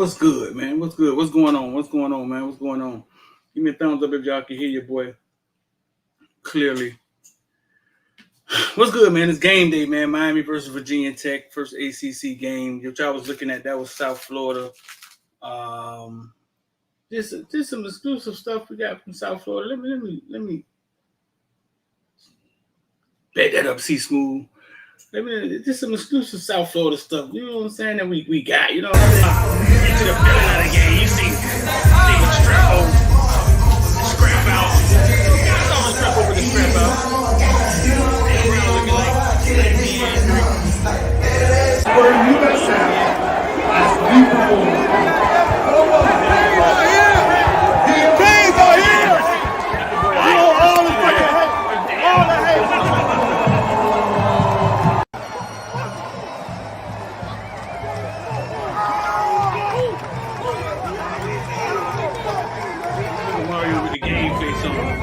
What's good, man? What's good? What's going on? What's going on, man? What's going on? Give me a thumbs up if y'all can hear your boy clearly. What's good, man? It's game day, man. Miami versus Virginia Tech, first ACC game. Which I was looking at, that was South Florida. Just some exclusive stuff we got from South Florida. Let me bet that up, C Smooth. Just some exclusive South Florida stuff. You know what I'm saying? That we got. You know what I'm saying? Into the feeling of the game. You see strap over, scrap out. I saw the strap over the scrap out. Mario with the game face on.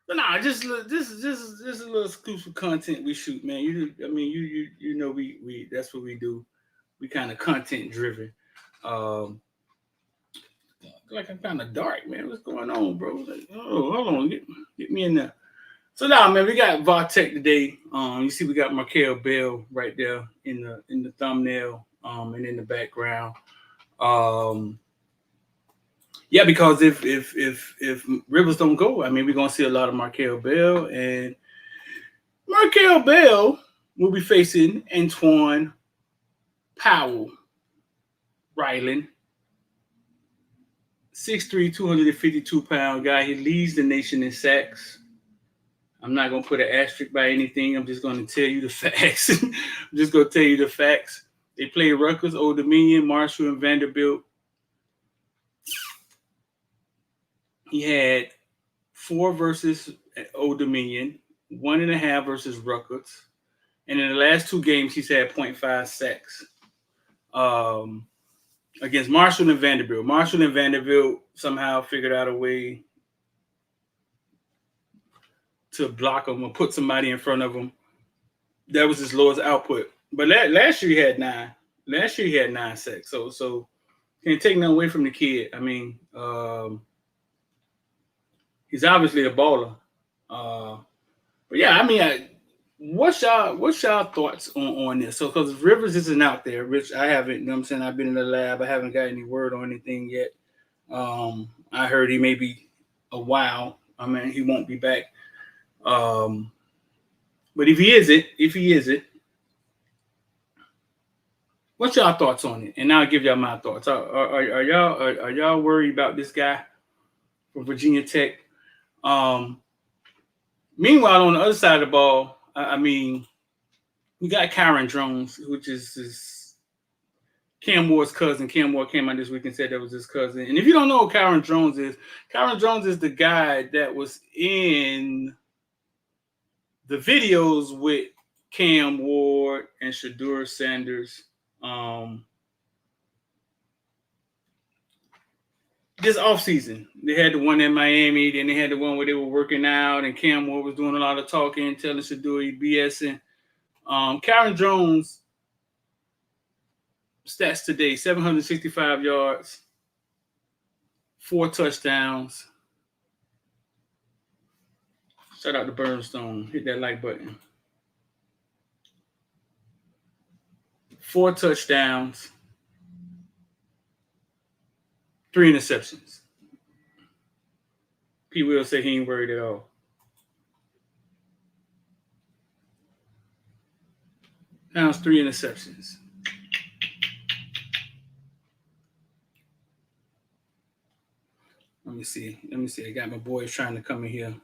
But nah, this is a little exclusive content we shoot, man. You know we that's what we do. We kind of content driven. Like I'm kind of dark, man. What's going on, bro? Like, oh, hold on, get me in there. So now, man, we got VOD Tech today. You see, we got Markel Bell right there in the thumbnail, and in the background. Yeah, because if Rivers don't go, I mean, we're gonna see a lot of Markel Bell, and Markel Bell will be facing Antoine Powell Ryland, 6'3", 252-pound guy. He leads the nation in sacks. I'm not gonna put an asterisk by anything. I'm just gonna tell you the facts. I'm just gonna tell you the facts. They play Rutgers, Old Dominion, Marshall, and Vanderbilt. He had 4 versus Old Dominion, 1.5 versus Rutgers, and in the last 2 games, he's had 0.5 sacks against Marshall and Vanderbilt. Marshall and Vanderbilt somehow figured out a way to block him or put somebody in front of him. That was his lowest output. But last year he had 9. Last year he had 9 sacks. So can't take nothing away from the kid. I mean, he's obviously a baller. But yeah, I mean, what's y'all thoughts on this? So because Rivers isn't out there, which I haven't, you know what I'm saying? I've been in the lab. I haven't got any word on anything yet. I heard he may be a while. I mean, he won't be back. But if he isn't, what's y'all thoughts on it? And I'll give y'all my thoughts. Are y'all worried about this guy from Virginia Tech? Meanwhile, on the other side of the ball, I mean, we got Kyron Jones, which is Cam Moore's cousin. Cam Moore came out this week and said that was his cousin. And if you don't know who Kyron Jones is the guy that was in the videos with Cam Ward and Shedeur Sanders. This offseason, they had the one in Miami, then they had the one where they were working out, and Cam Ward was doing a lot of talking, telling Shedeur he BSing. Kyron Jones stats today: 765 yards, 4 touchdowns. Shout out to Burnstone. Hit that like button. 4 touchdowns, 3 interceptions. P. Will say he ain't worried at all. Now it's 3 interceptions. Let me see. I got my boys trying to come in here.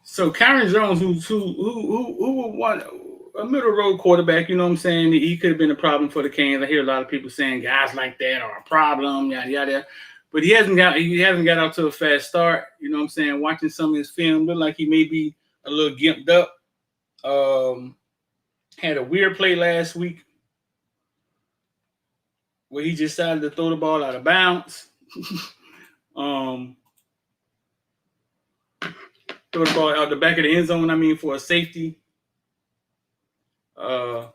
So Kyron Jones, who won a middle road quarterback, you know what I'm saying? He could have been a problem for the Canes. I hear a lot of people saying guys like that are a problem, yada yada. But he hasn't got out to a fast start. You know what I'm saying? Watching some of his film, look like he may be a little gimped up. Had a weird play last week where he just decided to throw the ball out of bounds. um, throw the ball out the back of the end zone. I mean, for a safety. So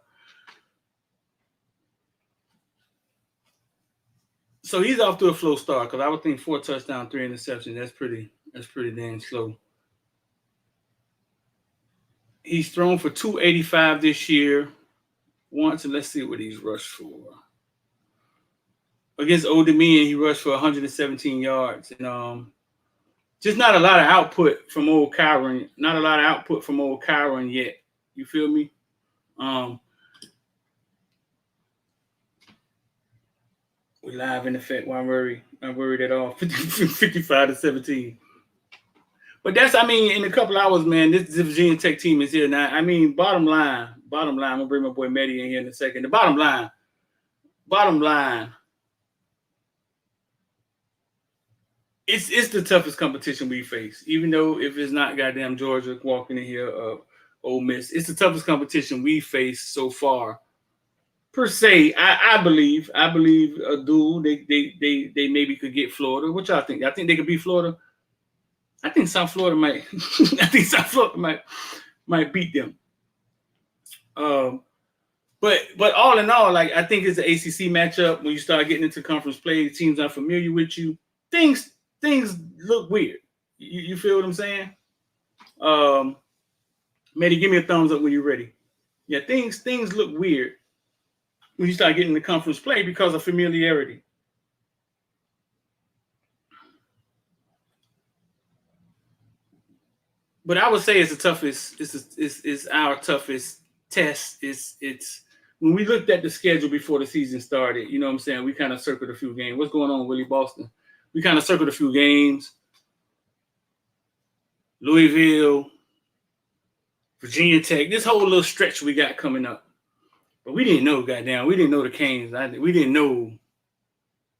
he's off to a slow start because I would think 4 touchdowns, 3 interceptions. That's pretty damn slow. He's thrown for 285 this year. Once, and let's see what he's rushed for. Against Old Dominion, he rushed for 117 yards. And just not a lot of output from Old Kyron. Not a lot of output from Old Kyron yet. You feel me? We live in effect. Why worry? Not worried at all. 55-17. But that's, I mean, in a couple hours, man, this Virginia Tech team is here now. I mean, bottom line, I'm gonna bring my boy Mehdi in here in a second. The bottom line, it's the toughest competition we face. Even though if it's not goddamn Georgia walking in here, Ole Miss, it's the toughest competition we face so far. Per se, I believe, dude, they maybe could get Florida. What y'all think? I think they could beat Florida. I think South Florida might. I think South Florida might beat them. But all in all, like I think it's an ACC matchup. When you start getting into conference play, teams are familiar with you. Things look weird. You feel what I'm saying? Matty, give me a thumbs up when you're ready. Yeah, things look weird when you start getting the conference play because of familiarity. But I would say it's the toughest. It's our toughest test. It's when we looked at the schedule before the season started. You know what I'm saying? We kind of circled a few games. What's going on, Willie Boston? We kind of circled a few games. Louisville, Virginia Tech. This whole little stretch we got coming up. But we didn't know, goddamn. We didn't know the Canes. We didn't know.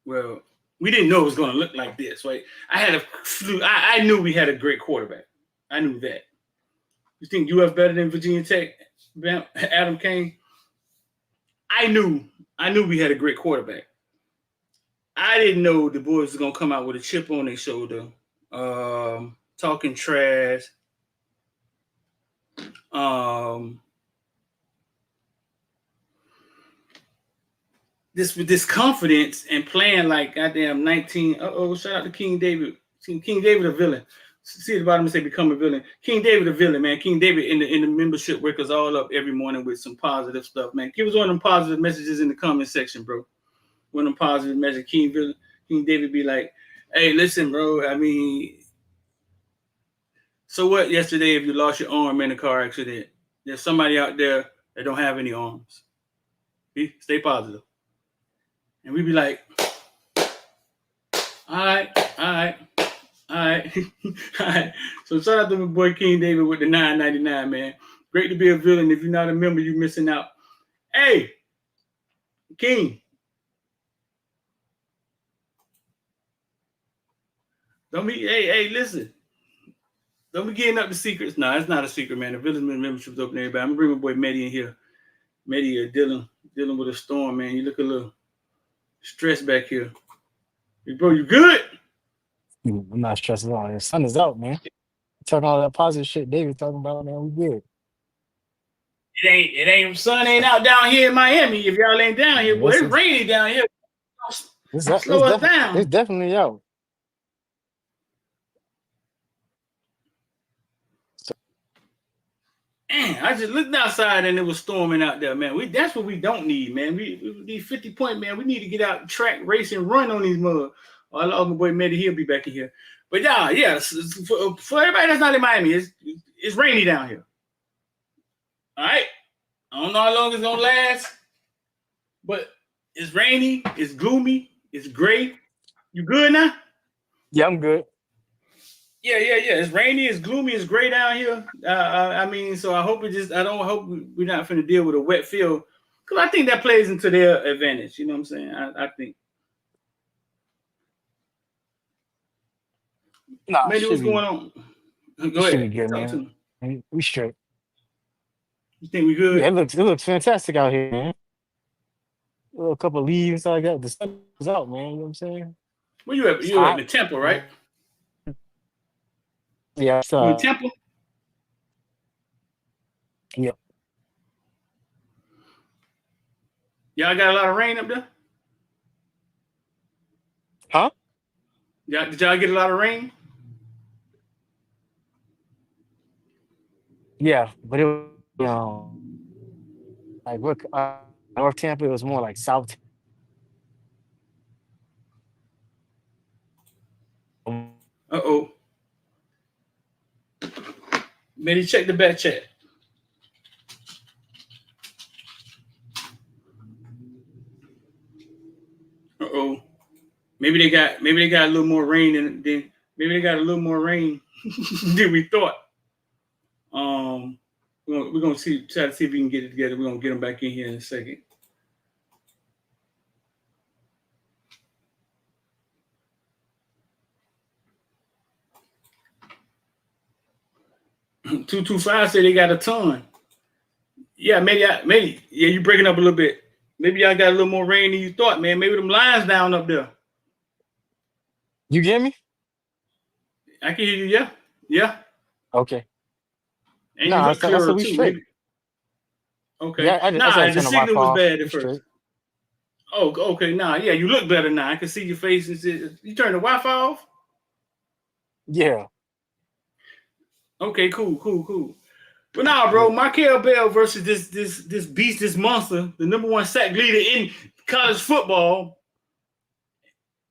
Well, we didn't know it was going to look like this, right? I knew we had a great quarterback. I knew that. You think UF better than Virginia Tech, Adam Kane? I knew we had a great quarterback. I didn't know the boys was going to come out with a chip on their shoulder, talking trash. This confidence and playing like goddamn 19. Shout out to King David. King David a villain. See at the bottom and say become a villain. King David a villain, man. King David in the membership wake us all up every morning with some positive stuff, man. Give us one of them positive messages in the comment section, bro. One of them positive messages. King David be like, hey, listen, bro. I mean, so what yesterday if you lost your arm in a car accident? There's somebody out there that don't have any arms. Stay positive. And we be like, all right. So shout out to my boy King David with the $9.99, man. Great to be a villain. If you're not a member, you're missing out. Hey, King. Hey, listen. Don't be getting up the secrets. No, it's not a secret, man. The villain membership's open to everybody. I'm gonna bring my boy Mehdi in here. Mehdi dealing with a storm, man. You look a little stressed back here. Hey, bro, you good? I'm not stressed at all. The sun is out, man. Talking all that positive shit David talking about, man. We good. It ain't sun ain't out down here in Miami. If y'all ain't down here, boy, it's rainy down here. Slow us down. It's definitely out. Man, I just looked outside and it was storming out there, man. That's what we don't need, man. We need 50 point, man. We need to get out track, race, and run on these mud. I love my boy Mehdi. He'll be back in here. But yeah, for everybody that's not in Miami, it's rainy down here. All right. I don't know how long it's gonna last, but it's rainy, it's gloomy, it's gray. You good now? Yeah, I'm good. Yeah. It's rainy, it's gloomy, it's gray down here. I mean, so I hope I don't hope we're not finna deal with a wet field, because I think that plays into their advantage. You know what I'm saying? I think. Nah, Maybe what's going on? Go ahead. Good, man. We straight. You think we good? Yeah, it looks fantastic out here, man. a couple of leaves and stuff like that. The sun is out, man. You know what I'm saying? Where you at? It's You at hot. the Temple, right? Mm. Yeah, it's You in Temple? yeah. Y'all got a lot of rain up there? Huh? Did y'all get a lot of rain? Yeah, but it was like what North Tampa, it was more like South. Uh oh. Maybe check the back chat. Uh oh. Maybe they got a little more rain than maybe they got a little more rain than we thought. Um, we're gonna see try to see if we can get it together. We're gonna get them back in here in a second. 225 say they got a ton. Yeah, maybe yeah, you breaking up a little bit. Maybe y'all got a little more rain than you thought, man. Maybe them lines down up there. You get me? I can hear you. Yeah, yeah, Okay. and you No, look I said clearer we too. straight. Maybe okay. Yeah, I said I Nah, the turned the signal Wi-Fi was off. bad at We first. straight. Oh, okay. Nah, yeah, you look better now. I can see your face. You turn the Wi-Fi off. Yeah. Okay, cool. But nah, bro, Yeah. Markel Bell versus this beast, this monster, the number one sack leader in college football.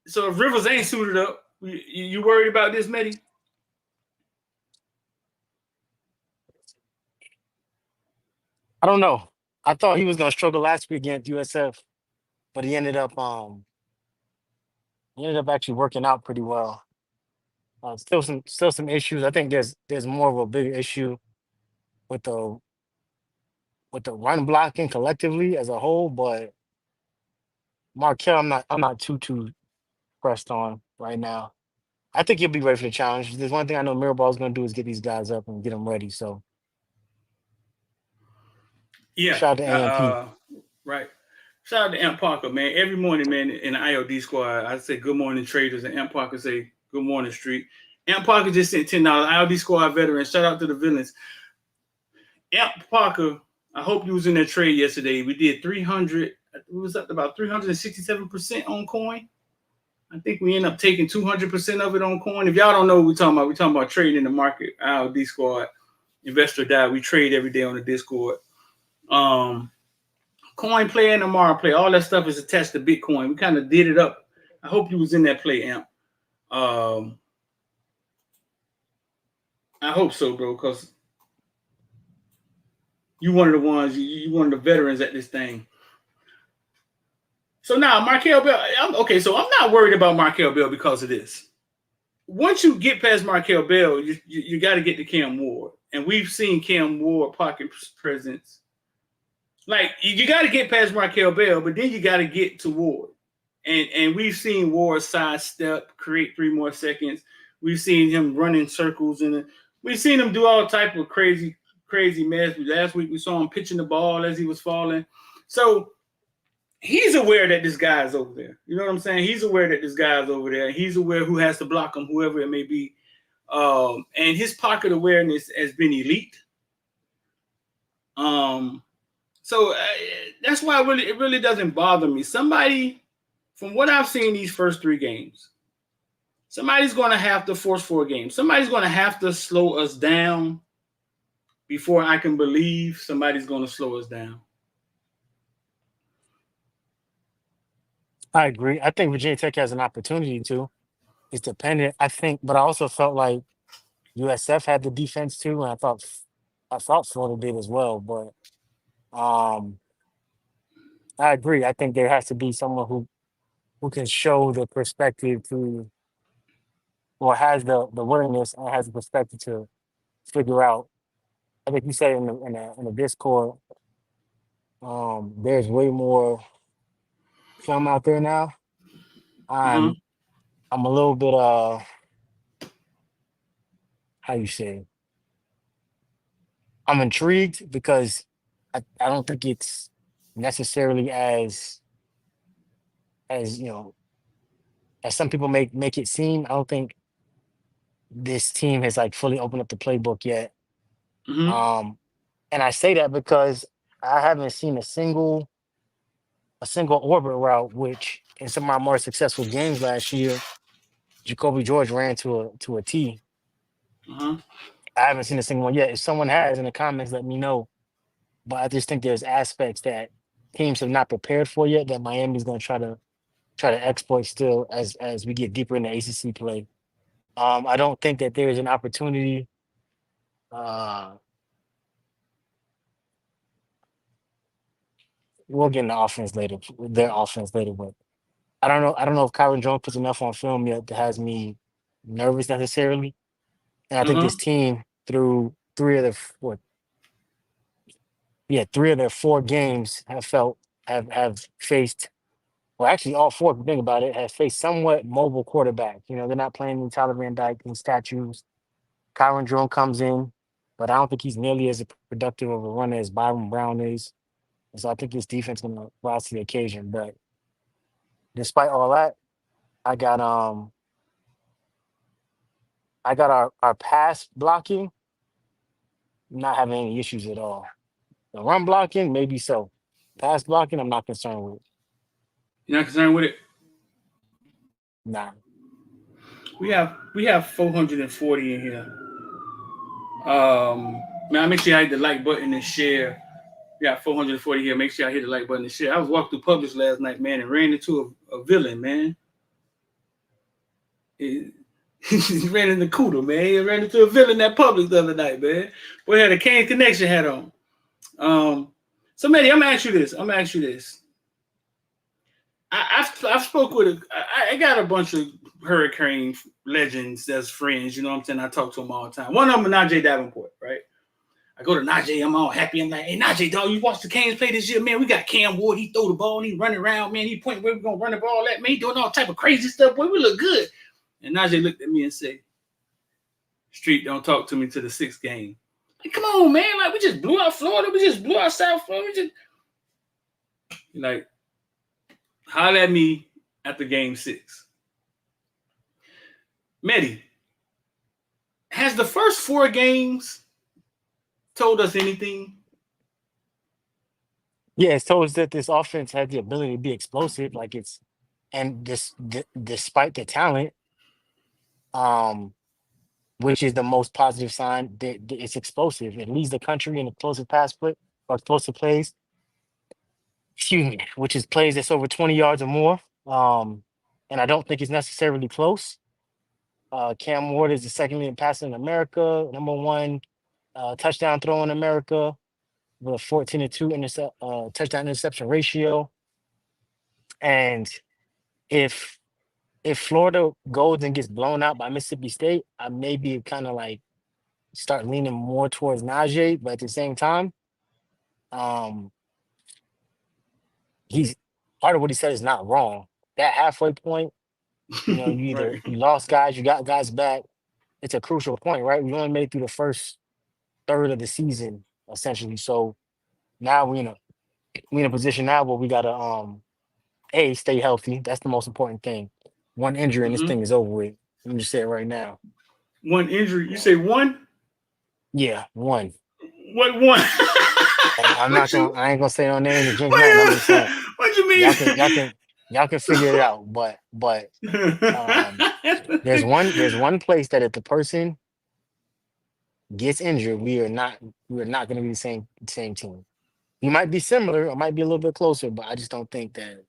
So if Rivers ain't suited up, you worried about this, Medi? I don't know. I thought he was gonna struggle last week against USF, but he ended up actually working out pretty well. Still some issues. I think there's more of a bigger issue with the run blocking collectively as a whole, but Markel, I'm not too pressed on right now. I think he'll be ready for the challenge. There's one thing I know Mirabal is going to do is get these guys up and get them ready. So Yeah. shout out to AMP. Right. Shout out to Amp Parker, man. Every morning, man, in the IOD squad, I say good morning traders, and Amp Parker say good morning street. Amp Parker just sent $10. IOD squad veteran. Shout out to the villains. Amp Parker, I hope you was in that trade yesterday. We did 300. We was up to about 367% on coin. I think we end up taking 200% of it on coin. If y'all don't know what we're talking about trading in the market. IOD squad, investor die. We trade every day on the Discord. Um, Coin play and Amara play, all that stuff is attached to Bitcoin. We kind of did it up. I hope you was in that play, Amp. Um, I hope so, bro, because you one of the ones, you one of the veterans at this thing. So now Markel Bell, okay, so I'm not worried about Markel Bell because of this. Once you get past Markel Bell, you got to get to Cam Ward. And we've seen Cam Ward pocket presence. Like, you got to get past Markel Bell, but then you got to get to Ward. And we've seen Ward sidestep, create 3 more seconds. We've seen him run in circles, and we've seen him do all type of crazy mess. Last week we saw him pitching the ball as he was falling. So he's aware that this guy's over there. You know what I'm saying? He's aware that this guy's over there. He's aware who has to block him, whoever it may be. And his pocket awareness has been elite. So that's why it really doesn't bother me. Somebody, from what I've seen these first 3 games, somebody's going to have to force 4 games. Somebody's going to have to slow us down before I can believe somebody's going to slow us down. I agree. I think Virginia Tech has an opportunity to. It's dependent, I think, but I also felt like USF had the defense too, and I thought Florida did as well. But um, I agree. I think there has to be someone who can show the perspective to, or has the willingness and has the perspective to figure out. I think you said in the Discord, there's way more film out there now. Uh-huh. I'm I'm a little bit how you say, I'm intrigued because I don't think it's necessarily as as as some people make it seem. I don't think this team has like fully opened up the playbook yet. Hmm. Um, and I say that because I haven't seen a single orbit route, which in some of our more successful games last year, Jacoby George ran to a T. Uh-huh. I haven't seen a single one yet. If someone has in the comments, let me know. But I just think there's aspects that teams have not prepared for yet that Miami's going to try to exploit still as we get deeper into ACC play. I don't think that there is an opportunity. Uh, we'll get into offense later, their offense later, but I don't know. I don't know if Kyron Jones puts enough on film yet that has me nervous necessarily. And I think Uh-huh. this team through three of their four games have faced, well, actually all four, if you think about it, have faced somewhat mobile quarterback. They're not playing any Tyler Van Dyke and statues. Kyron Jones comes in, but I don't think he's nearly as productive of a runner as Byron Brown is. And so I think this defense going to rise to the occasion. But despite all that, I got um I got our pass blocking not having any issues at all. The run blocking, maybe so. Pass blocking, I'm not concerned with. You're not concerned with it? Nah. We have 440 in here. Man, make sure I hit the like button and share. We got 440 here. Make sure I hit the like button and share. I was walking through Publix last night, man, and ran into a villain, man. He, he ran into Cooter, man. He ran into a villain at Publix the other night, man. Boy had a Kane Connection hat on. Um, so, Maddie, I'm gonna ask you this. I've spoke with I got a bunch of Hurricane legends as friends. You know what I'm saying? I talk to them all the time. One of them is Najee Davenport, right? I go to Najee, I'm all happy. I'm like, hey, Najee, dog, you watched the Canes play this year, man. We got Cam Ward. He throw the ball, and he running around, man. He point where we gonna run the ball at, man. He doing all type of crazy stuff. Boy, we look good. And Najee looked at me and said, Street, don't talk to me to the sixth game. Like, come on, man. Like, we just blew out Florida. We just blew out South Florida. Like, holler at me after game 6. Medi, has the first 4 games told us anything? Yeah, it's told us that this offense has the ability to be explosive, and despite the talent, um, which is the most positive sign that it's explosive. It leads the country in explosive pass play or explosive plays. Excuse me, which is plays that's over 20 yards or more. And I don't think it's necessarily close. Cam Ward is the second leading passer in America, number one touchdown throw in America with a 14-2 touchdown interception ratio. And if if Florida goes and gets blown out by Mississippi State, I maybe kind of like start leaning more towards Najee, but at the same time, um, he's part of what he said is not wrong. That halfway point, Right. you lost guys, you got guys back. It's a crucial point, right? We only made it through the first third of the season, essentially. So now we in a position now where we gotta stay healthy. That's the most important thing. One injury and this Mm-hmm. thing is over with. Let me just say it right now. One injury. You say one? Yeah, one. What one? And I'm not what gonna. you? I ain't gonna say no names or jinx What nothing. I'm just you? saying What you y'all mean? can y'all can y'all can figure it out. But um, there's one place that if the person gets injured, we are not gonna be the same team. You might be similar, or might be a little bit closer, but I just don't think that.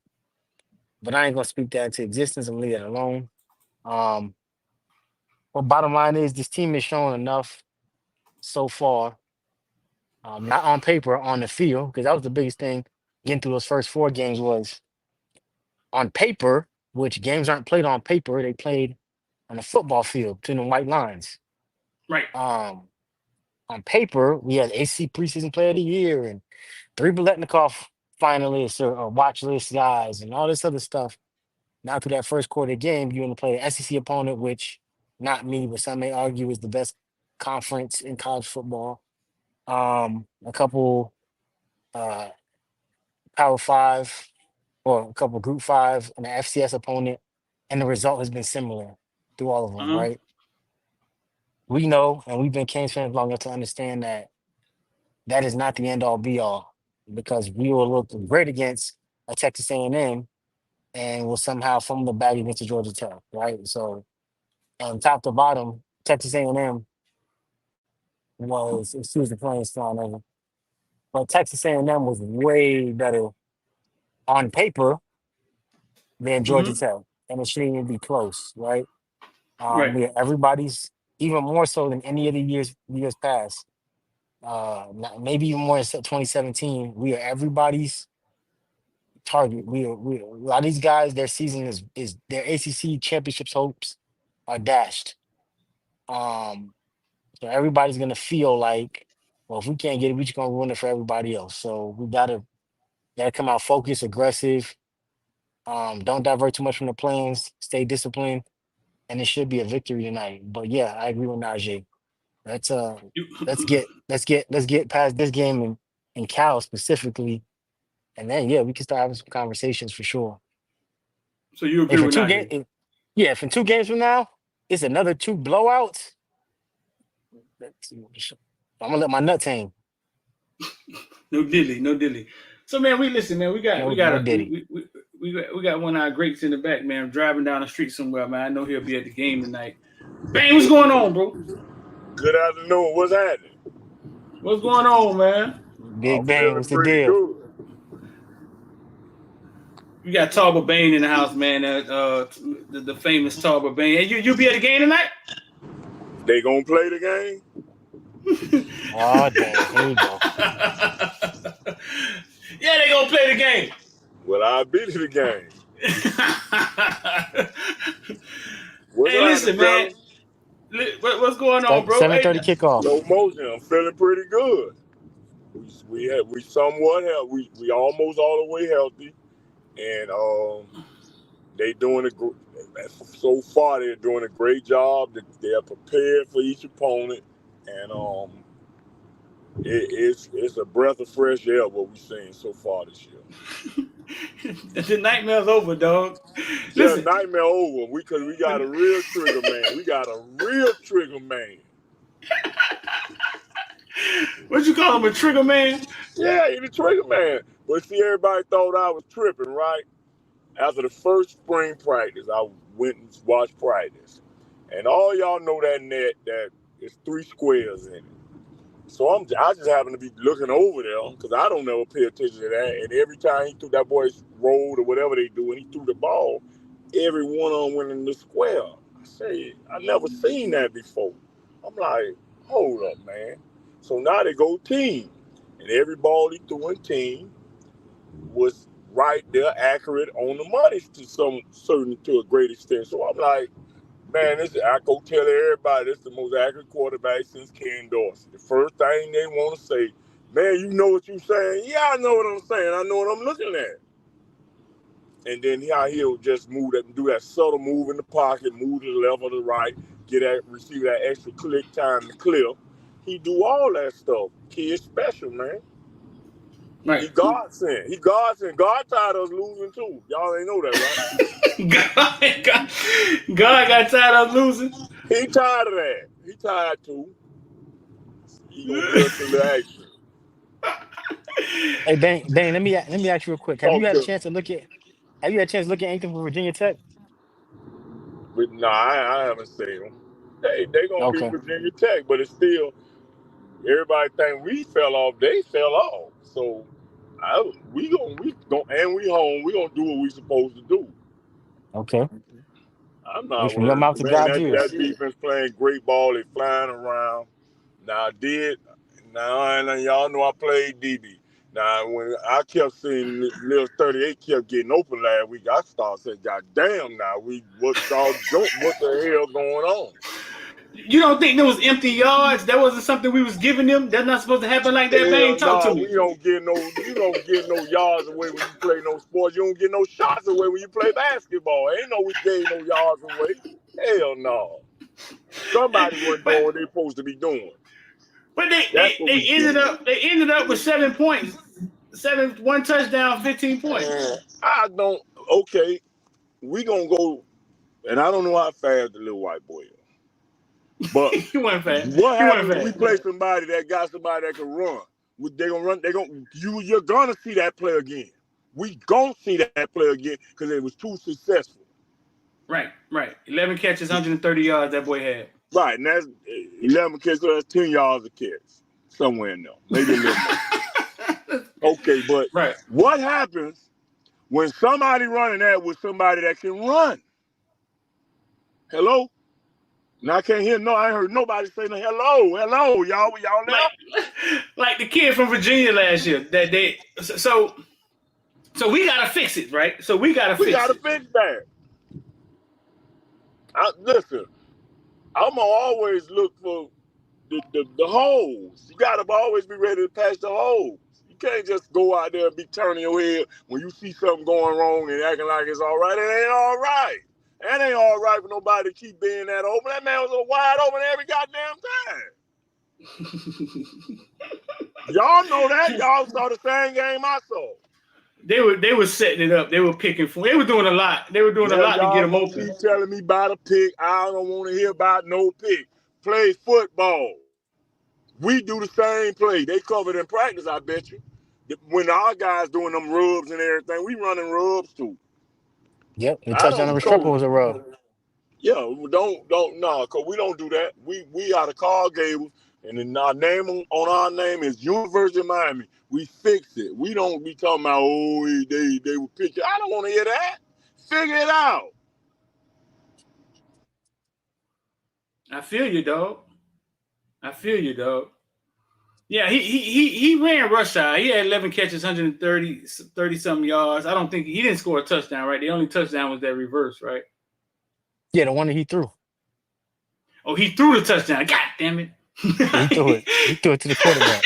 But I ain't gonna speak that into existence and leave that alone. Um, but bottom line is this team has shown enough so far, not on paper, on the field, because that was the biggest thing getting through those first 4 games was on paper, which games aren't played on paper, they played on a football field between the white lines. Right. Um, on paper, we had AC preseason player of the year and 3 Biletnikoff finalists or watch list guys and all this other stuff. Now through that first quarter game, you're going to play an SEC opponent, which not me, but some may argue is the best conference in college football. A couple uh, Power Five. or a couple Group 5 and an FCS opponent, and the result has been similar through all of them, Uh-huh. right? We know, and we've been Canes fans long enough to understand that that is not the end all be all, because we will look great against a Texas A&M and will somehow fumble the bag against the Georgia Tech, right? So, top to bottom, Texas A&M was, excuse the playing style of it, but Texas A&M was way better on paper than Georgia Mm-hmm. Tech, and it shouldn't even be close, right? Right. We are everybody's, even more so than any of the years past. Maybe even more in 2017. We are everybody's target. We are, a lot of these guys. Their season is their ACC championships hopes are dashed. Um, so everybody's gonna feel like, well, if we can't get it, we just gonna ruin it for everybody else. So we gotta come out focused, aggressive. Don't divert too much from the plans. Stay disciplined, and it should be a victory tonight. But yeah, I agree with Najee. Let's You, let's get past this game and Cal specifically, and then yeah, we can start having some conversations for sure. so you agree If in with two game, Najee? yeah, if in 2 games from now it's another 2 blowouts, I'm gonna let my nuts hang. No dilly, no dilly. So man, we listen, man. We got No, we got no a diddy. we got one of our greats in the back, man. Driving down the street somewhere, man. I know he'll be at the game tonight. Bang, what's going on, bro? Good afternoon. What's happening? What's going on, man? I'm Big Bang, feeling what's the pretty deal? good. We got Tarver Bain in the house, man. The famous Tarver Bain. And you be at the game tonight? They gonna play the game? Oh damn, here we go. Yeah, they gonna play the game. Well, I'll be to the game. What's Hey, happening, listen, man. fellas? What's going on, bro? Hey, 7:30 kickoff. Slow motion. I'm feeling pretty good. We somewhat healthy. We almost all the way healthy, and they doing so far. They're doing a great job. They are prepared for each opponent, and it's a breath of fresh air what we've seen so far this year. the nightmare's over, dog. Yeah, Listen, nightmare over. Cause we got a real trigger man. We got a real trigger man. what you call him, a trigger man? Yeah, he's a trigger man. But see, everybody thought I was tripping, right? After the first spring practice, I went and watched practice. And all y'all know that net that is 3 squares in it. So I just happen to be looking over there because I don't never pay attention to that. And every time he threw that boy's rolled or whatever they do, and he threw the ball, every one of them went in the square. I say, I never seen that before. I'm like, hold up, man. So now they go team. And every ball he threw in team was right there, accurate on the money to some certain to a great extent. So I'm like, man, I go tell everybody this is the most accurate quarterback since Ken Dorsey. The first thing they want to say, man, you know what you're saying? Yeah, I know what I'm saying. I know what I'm looking at. And then how he'll just move that, do that subtle move in the pocket, move to the left or the right, receive that extra click time to clear. He do all that stuff. Kid special, man. Right. He God sent. He God sent. God tired of us losing too. Y'all ain't know that, right? God got tired of losing. He tired of that. He tired too. He gonna get us into action. Hey Bang, let me ask you real quick. Have you Talk had a to me. chance to look at have you had a chance to look at anything from Virginia Tech? But nah, I haven't seen them. They gonna beat Okay. Virginia Tech, but it's still everybody think we fell off. They fell off. So we gonna and we home. We gonna do what we supposed to do. Okay. I'm Hey, not from your worried. mouth to Man, God's that ears. defense playing great ball. They flying around. Now I did. Now and y'all know I played DB. Now when I kept seeing Lil 38 kept getting open last week, I started saying, God damn now what the hell going on? You don't think there was empty yards? That wasn't something we was giving them? That's not supposed to happen like that, Bang? Hell Talk to no, me. you don't get no yards away when you play no sports. You don't get no shots away when you play basketball. Ain't no we gave no yards away. Hell no. Somebody wasn't But doing what they supposed to be doing. but they, That's they what they we ended did. up they ended up with 7 points. one touchdown, 15 points. I don't. Okay, we gonna go, and I don't know how fast the little white boy is, but He went fast. what He went happens when we fast. play somebody that got somebody that can run? They gonna run. You're gonna see that play again. We gonna see that play again because it was too successful. Right. 11 catches, 130 yards that boy had. Right, and that's 11 catches, so that's 10 yards a catch. Somewhere in there. Maybe a little more. Okay, but right. What happens when somebody running that with somebody that can run? Hello? And I can't hear I ain't heard nobody saying hello, y'all there? Like the kid from Virginia last year. So we gotta fix it, right? So we gotta fix that. Listen, I'm gonna always look for the holes. You gotta always be ready to patch the holes. You can't just go out there and be turning your head when you see something going wrong and acting like it's all right. It ain't all right. That ain't all right for nobody to keep being that open. That man was wide open every goddamn time. Y'all know that. Y'all saw the same game I saw. They were setting it up. They were picking for. They were doing a lot. They were doing a lot to get them open. Keep telling me about a pick. I don't want to hear about no pick. Play football. We do the same play. They covered in practice, I bet you. When our guys doing them rubs and everything, we running rubs too. Yep, the touchdown number triple was a rub. Yeah, no, cause we don't do that. We out of Carl Gables, and then our name on our name is University of Miami. We fix it. We don't be talking about they were picking. I don't want to hear that. Figure it out. I feel you, dog. Yeah, he ran rush out. He had 11 catches, 130 something yards. I don't think he didn't score a touchdown, right? The only touchdown was that reverse, right? Yeah, the one that he threw. Oh, he threw the touchdown. God damn it. Yeah, he threw it. He threw it to the quarterback.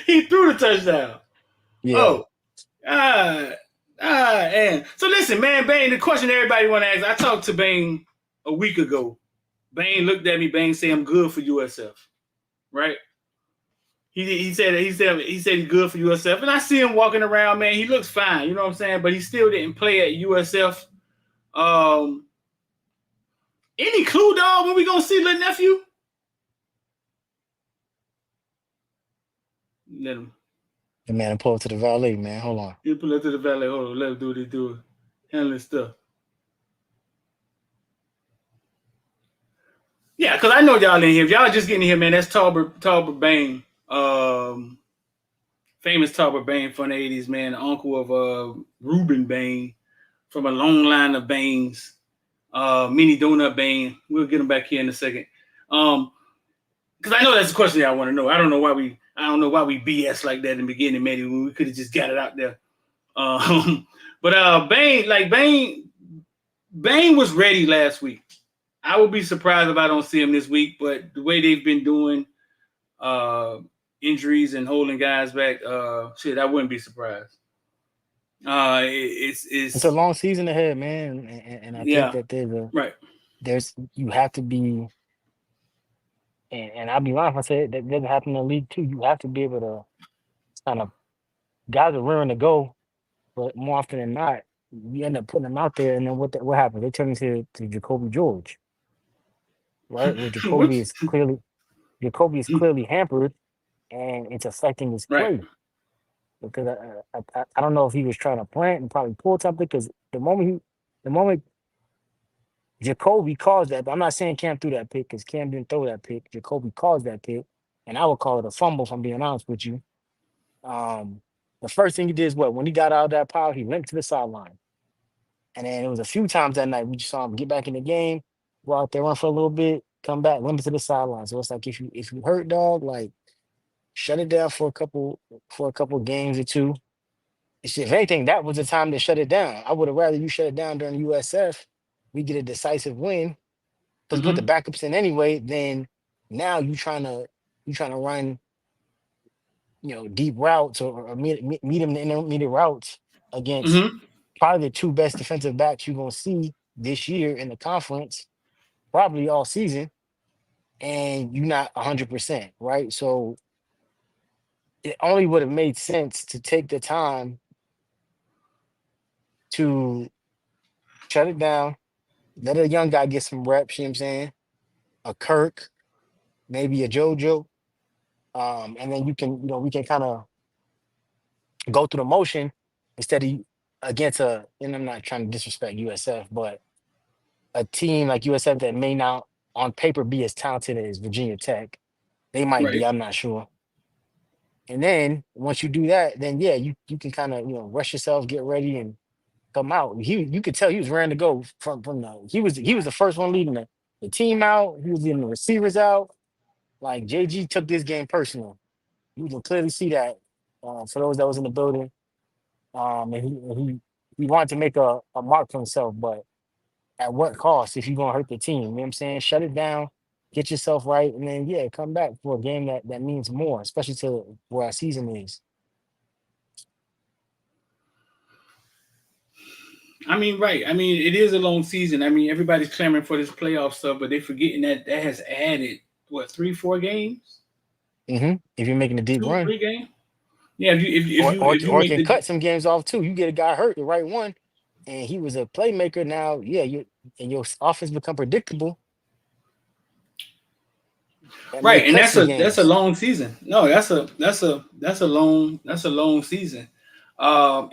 He threw the touchdown. Yeah. And so listen, man, Bane, the question everybody want to ask, I talked to Bane a week ago. Bane looked at me, Bane said, I'm good for USF. Right? He said he's good for USF. And I see him walking around, man. He looks fine, you know what I'm saying? But he still didn't play at USF. Any clue, dog, when we gonna see little nephew? Let him. The man pull up to the valet, man. Hold on. You pull up to the valet. Hold on. Let him do what he do. Handling stuff. Yeah, because I know y'all in here. If y'all just getting here, man, that's Talbot Bain. Famous Talbot Bain from the 80s, man. The uncle of Reuben Bain from a long line of Bains. Mini Donut Bain. We'll get him back here in a second. Because I know that's the question y'all want to know. I don't know why we BS like that in the beginning, maybe when we could have just got it out there. But Bain was ready last week. I would be surprised if I don't see him this week, but the way they've been doing injuries and holding guys back, I wouldn't be surprised. It's a long season ahead, man, and I think that you have to be, and I'll be honest, I said that doesn't happen in the league too. You have to be able to kind of guys are raring to go, but more often than not, you end up putting them out there, and then what happens? They turn into Jacoby George, right? Where Jacoby is clearly hampered, and it's affecting his play. Because I don't know if he was trying to plant and probably pull something, because the moment Jacoby caused that, but I'm not saying Cam threw that pick because Cam didn't throw that pick. Jacoby caused that pick, and I would call it a fumble if I'm being honest with you. The first thing he did is when he got out of that pile, he limped to the sideline. And then it was a few times that night we just saw him get back in the game, go out there, run for a little bit, come back, limp to the sideline. So it's like if you hurt, dog, like shut it down for a couple games or two. If anything, that was the time to shut it down. I would have rather you shut it down during USF. We get a decisive win because we put the backups in anyway. Then now you trying to run, deep routes or meet him in the intermediate routes against probably the two best defensive backs you're gonna see this year in the conference, probably all season, and you're not 100%, right? So it only would have made sense to take the time to shut it down, let a young guy get some reps, you know what I'm saying? A Kirk, maybe a JoJo. And then we can kind of go through the motion instead of against and I'm not trying to disrespect USF, but a team like USF that may not on paper be as talented as Virginia Tech. They might Right. be, I'm not sure. And then once you do that, then yeah, you can kind of rush yourself, get ready, and come out. You could tell he was ready to go from the he was the first one leading the team out. He was leading the receivers out. Like JG took this game personal. You can clearly see that for those that was in the building. And he wanted to make a mark for himself, but at what cost if you're gonna hurt the team? You know what I'm saying? Shut it down, get yourself right, and then yeah, come back for a game that means more, especially to where our season is. I mean, right. I mean, it is a long season. I mean, everybody's clamoring for this playoff stuff, but they're forgetting that has added what 3-4 games, If you're making a deep two, run, 3 games. Yeah, if you or make can the cut some games off too. You get a guy hurt, the right one, and he was a playmaker. Now, yeah, your offense become predictable. That may right, and cut some that's a games. long season. No, that's a long season. And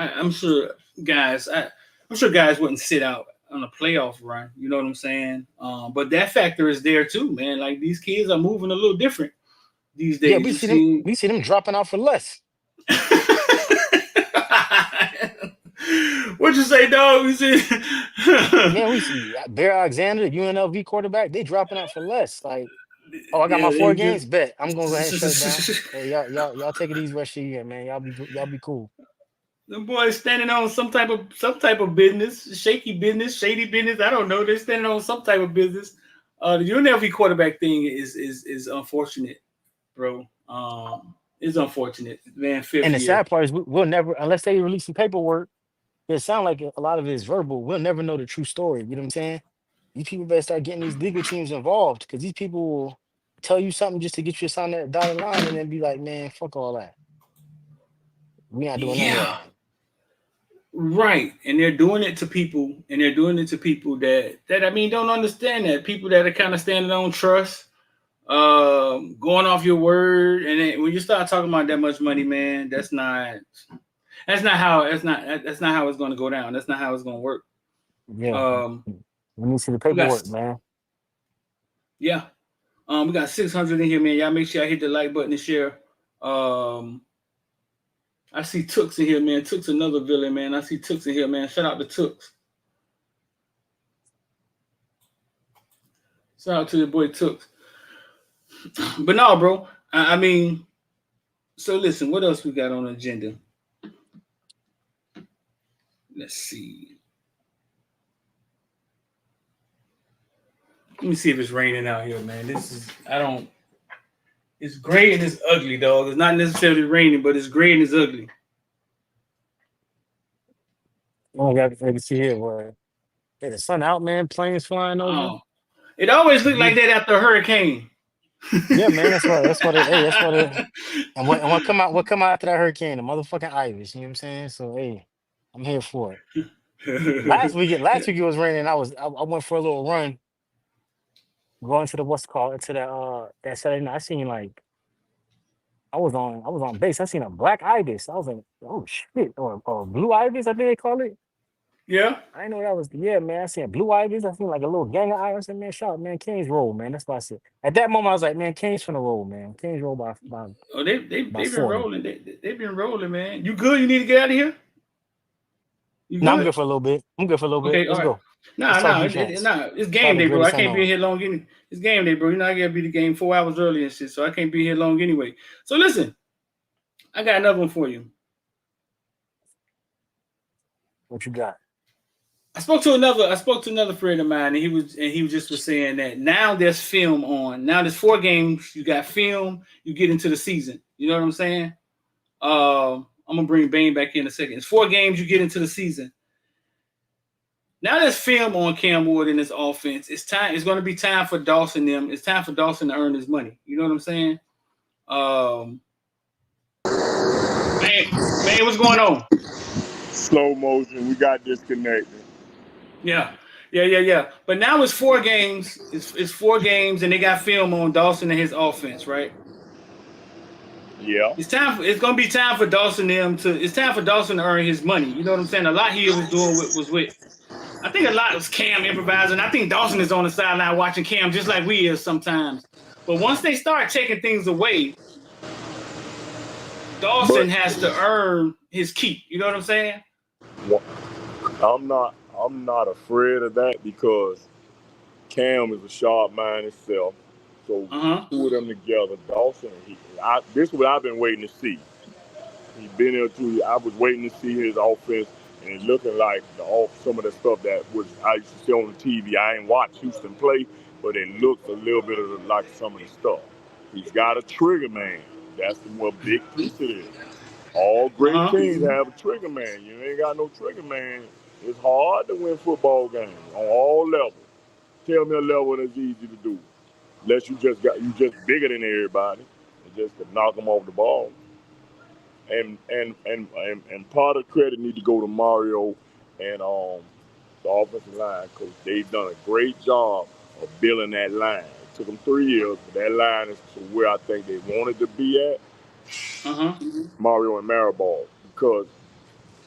I'm sure I'm sure guys wouldn't sit out on a playoff run. You know what I'm saying? But that factor is there too, man. Like these kids are moving a little different these Yeah, days. we You see them. see. We see them dropping out for less. What'd you say, dog? You see? Man, we see Bear Alexander, UNLV quarterback. They dropping out for less. Like, oh, I got my Yeah, four they just. games. Bet I'm gonna go ahead and shut it down. Hey, y'all take it easy rest of the year, man. Y'all be cool. The boys standing on some type of business, shaky business, shady business. I don't know. They're standing on some type of business. The UNLV quarterback thing is unfortunate, bro. It's unfortunate, man. And Fifth the year. sad part is we'll never, unless they release some paperwork. It sounds like a lot of it is verbal. We'll never know the true story. You know what I'm saying? These people better start getting these legal teams involved because these people will tell you something just to get you to sign that dotted line and then be like, man, fuck all that. We not doing none of Yeah, that. right. And they're doing it to people, and they're doing it to people that I mean don't understand that. People that are kind of standing on trust, going off your word, and then when you start talking about that much money, man, that's not how it's going to go down. That's not how it's going to work. Yeah. Um, We need to see the we got paperwork, man. yeah, we got 600 in here, man. Y'all make sure I hit the like button and share. Um, I see Tooks in here, man. Tooks another villain, man. I see Tooks in here, man. Shout out to Tooks. Shout out to the boy Tooks. But no, bro. I mean, so listen, what else we got on the agenda? Let's see. Let me see if it's raining out here, man. It's gray and it's ugly, dog. It's not necessarily raining, but it's gray and it's ugly. Oh, got to see here where hey, the sun out, man. Planes flying over. Oh, it always looked like Beautiful. that after a hurricane. Yeah, man. That's why they. Hey, that's why they. And what come out? What come out after that hurricane? The motherfucking Iris. You know what I'm saying? So hey, I'm here for it. Last week it was raining. I went for a little run, going to the what's it called to that Saturday night. I seen like I was on base. I seen a black ibis. I was like, oh shit, or blue ibis. I think they call it. Yeah. I didn't know that was yeah, man. I seen blue ibis. I seen like a little gang of ibis. And man, shout out, man, Kings roll, man. That's what I said. At that moment, I was like, man, Kings finna roll, man. Kings roll Oh, by they've been 40. rolling. They've been rolling, man. You good? You need to get out of here. You No, I'm good? good for a little bit. I'm good for a little bit. Okay, all Let's right. go. Let's talk defense. It's Try game the day, bro. I greatest can't be unknown. here long. It's game day, bro. You know I gotta be the game 4 hours early and shit, so I can't be here long anyway. So listen, I got another one for you. What you got? I spoke to another friend of mine, and he was just was saying that now there's film on. Now there's 4 games. You got film. You get into the season. You know what I'm saying? I'm gonna bring Bane back in a second. It's 4 games. You get into the season. Now there's film on Cam Ward and his offense. It's time. It's going to be time for Dawson them. It's time for Dawson to earn his money. You know what I'm saying? Man, what's going on? Slow motion. We got disconnected. Yeah. But now it's 4 games. It's 4 games, and they got film on Dawson and his offense, right? Yeah. It's gonna be time for Dawson them to. It's time for Dawson to earn his money. You know what I'm saying? A lot he was doing was with. I think a lot was Cam improvising. I think Dawson is on the sideline watching Cam just like we is sometimes. But once they start taking things away, Dawson But has to earn his keep. You know what I'm saying? I'm not afraid of that because Cam is a sharp mind himself. So two of them together, Dawson. This is what I've been waiting to see. He's been there too. I was waiting to see his offense, and it looking like some of the stuff that was I used to see on the TV. I ain't watched Houston play, but it looks a little bit like some of the stuff. He's got a trigger man. That's the more big piece of it. All great teams have a trigger man. You ain't got no trigger man. It's hard to win football games on all levels. Tell me a level that's easy to do. Unless you just bigger than everybody and just to knock them off the ball. And part of credit need to go to Mario and the offensive line coach. They've done a great job of building that line. It took them 3 years, but that line is to where I think they wanted to be at. Mario and Mariball, because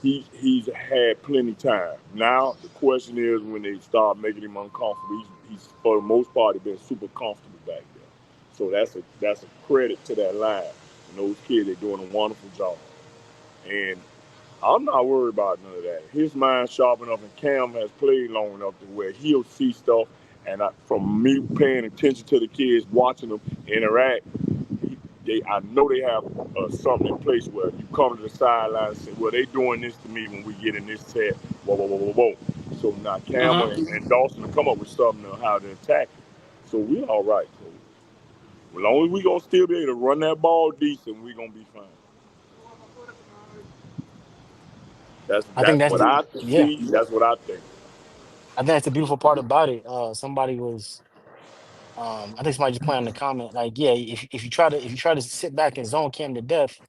he's had plenty time. Now the question is when they start making him uncomfortable. He's for the most part been super comfortable back there. So that's a credit to that line. And those kids are doing a wonderful job. And I'm not worried about none of that. His mind's sharp enough, and Cam has played long enough to where he'll see stuff. And from me paying attention to the kids, watching them interact, I know they have something in place where you come to the sideline and say, well, they doing this to me when we get in this set. Whoa, whoa, whoa, whoa, whoa. So now Cam and Dawson will come up with something on how to attack it. So we all right. So as long as we going to still be able to run that ball decent, we going to be fine. That's what I see. That's what I think. I think that's the beautiful part about it. Somebody was, I think somebody just put in the comment, like, yeah, if you try to sit back and zone Cam to death,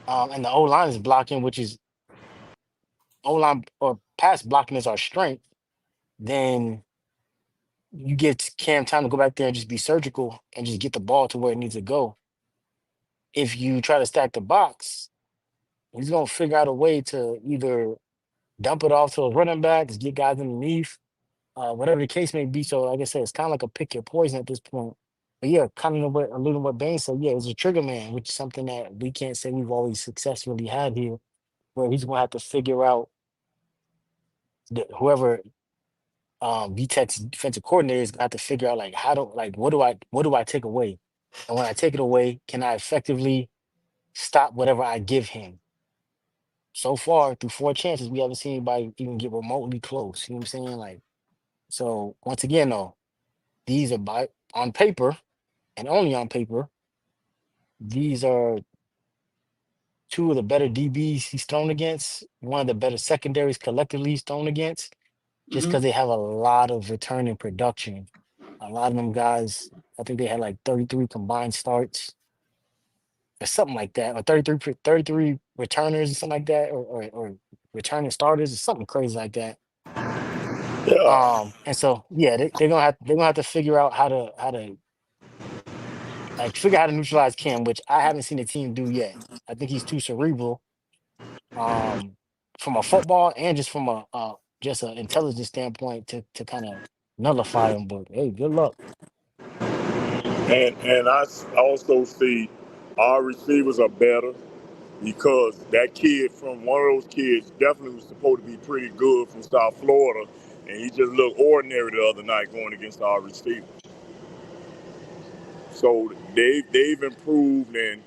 and the O line is blocking, which is O line or pass blocking is our strength, then you give Cam time to go back there and just be surgical and just get the ball to where it needs to go. If you try to stack the box, he's gonna figure out a way to either dump it off to a running back, just get guys underneath, whatever the case may be. So, like I said, it's kind of like a pick your poison at this point. But yeah, kind of alluding to what Bane said. Yeah, it's a trigger man, which is something that we can't say we've always successfully had here, where he's gonna have to figure out whoever VTech's defensive coordinator is gonna have to figure out like what do I take away, and when I take it away, can I effectively stop whatever I give him? So far, through 4 chances, we haven't seen anybody even get remotely close. You know what I'm saying? Like, so once again, though, these are on paper and only on paper. These are two of the better DBs he's thrown against, one of the better secondaries collectively he's thrown against, just because they have a lot of returning production. A lot of them guys, I think they had like 33 combined starts or something like that, or 33 returners or something like that, or returning starters or something crazy like that. Yeah. And so yeah, they're gonna have to figure out how to like figure out how to neutralize Cam, which I haven't seen the team do yet. I think he's too cerebral, from a football and just from a just an intelligence standpoint to kind of nullify him. But hey, good luck. And I also see our receivers are better because that kid from one of those kids definitely was supposed to be pretty good from South Florida, and he just looked ordinary the other night going against our receivers. So they've improved, and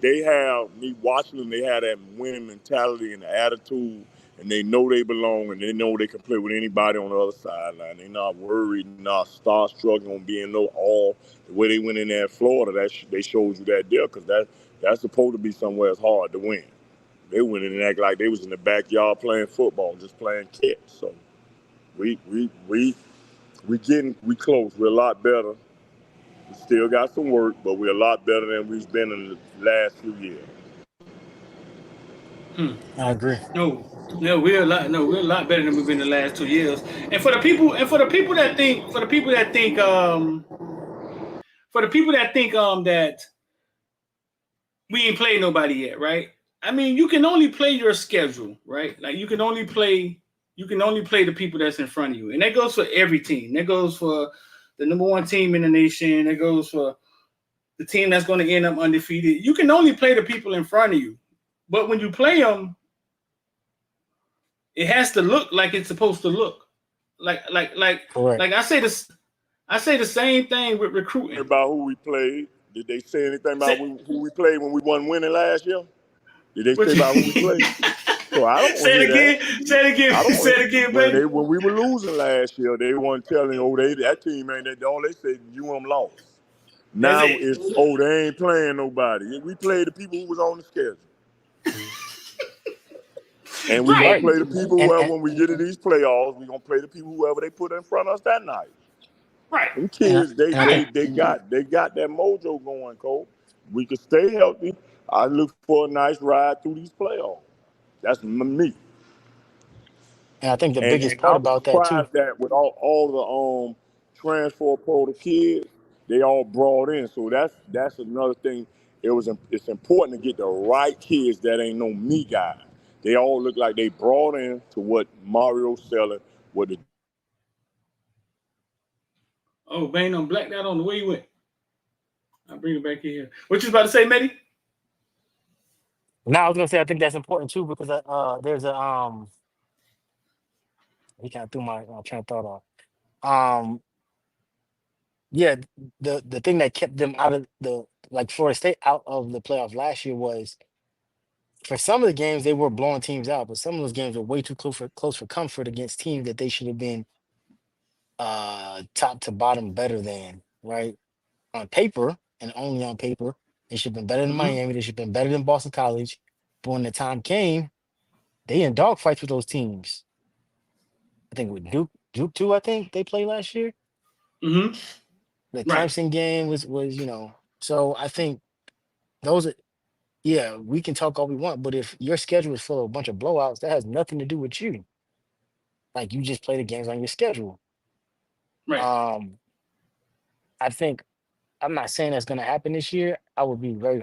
they have me watching them. They have that winning mentality and the attitude, and they know they belong, and they know they can play with anybody on the other sideline. They're not worried, not starstruck on being no all. The way they went in there in Florida, they showed you that deal because that's supposed to be somewhere it's hard to win. They went in and act like they was in the backyard playing football, just playing catch. So we close. We're a lot better. We still got some work, but we're a lot better than we've been in the last few years. I agree. No, we're a lot. No, we're a lot better than we've been the last 2 years. And for the people that think, that we ain't played nobody yet, right? I mean, you can only play your schedule, right? Like you can only play the people that's in front of you, and that goes for every team. That goes for the number one team in the nation. That goes for the team that's going to end up undefeated. You can only play the people in front of you, but when you play them, it has to look like it's supposed to look. Correct. Like I say the same thing with recruiting. About who we played. Did they say anything about who we played when we won winning last year? Did they say about who we played? So I don't say it again. Say it again, baby. When we were losing last year, they weren't telling, that team ain't that. All they said, lost. Now it's, they ain't playing nobody. We played the people who was on the schedule. And we're going to play the people whoever, when we get to these playoffs, we're going to play the people whoever they put in front of us that night. Right. Them kids, they got that mojo going, Cole. We can stay healthy. I look for a nice ride through these playoffs. That's me. And I think the biggest part about that too. That with all the transfer portal kids, they all brought in. So that's another thing. It's important to get the right kids that ain't no me guys. They all look like they brought in to what Mario's selling. Oh, Bane on blacked out on the way you went. I'll bring it back in here. What you about to say, Matty? Now I was gonna say I think that's important too because there's a he kind of threw my train of thought off. Yeah, the thing that kept them out of Florida State out of the playoffs last year was for some of the games they were blowing teams out, but some of those games were way too close for comfort against teams that they should have been top to bottom better than, right? On paper and only on paper, they should have been better than Miami. They should have been better than Boston College. But when the time came, they in dogfights with those teams. I think with Duke too. I think they played last year. Mm-hmm. The Clemson game was So I think those are. Yeah, we can talk all we want, but if your schedule is full of a bunch of blowouts, that has nothing to do with you. Like you just play the games on your schedule. Right. I think I'm not saying that's going to happen this year. I would be very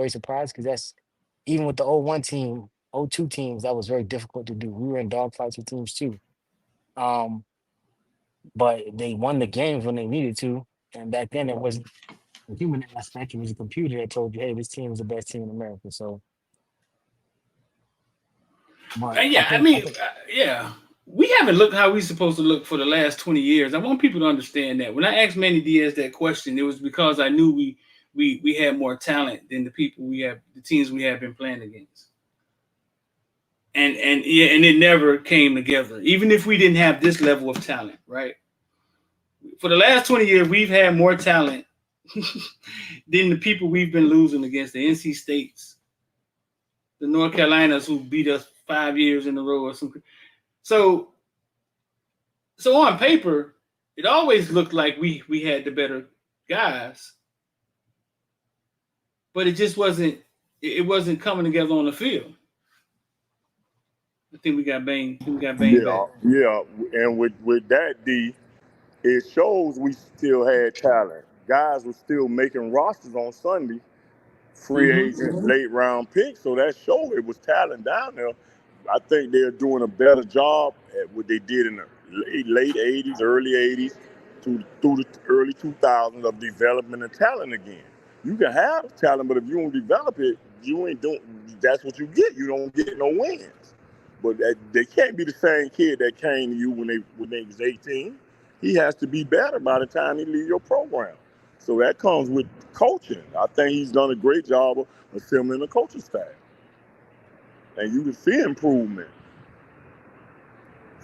surprised because that's even with the 01 team, 02 teams, that was very difficult to do. We were in dogfights with teams too. But they won the games when they needed to. And back then it wasn't a human aspect, it was a computer that told you, hey, this team is the best team in America. So we haven't looked how we're supposed to look for the last 20 years. I want people to understand that. When I asked Manny Diaz that question, it was because I knew we had more talent than the teams we have been playing against. And it never came together. Even if we didn't have this level of talent, right? For the last 20 years, we've had more talent than the people we've been losing against, the NC States, the North Carolinas who beat us 5 years in a row or something. So on paper, it always looked like we had the better guys, but it just wasn't coming together on the field. I think we got Bane. Back. Yeah, and with that, D, it shows we still had talent. Guys were still making rosters on Sunday, free agent, late round picks. So that showed it was talent down there. I think they're doing a better job at what they did in the late 80s, early 80s, through the early 2000s of development of talent again. You can have talent, but if you don't develop it, you ain't doing. That's what you get. You don't get no wins. But they can't be the same kid that came to you when they was 18. He has to be better by the time he leave your program. So that comes with coaching. I think he's done a great job of assembling the coaching staff. And you can see improvement.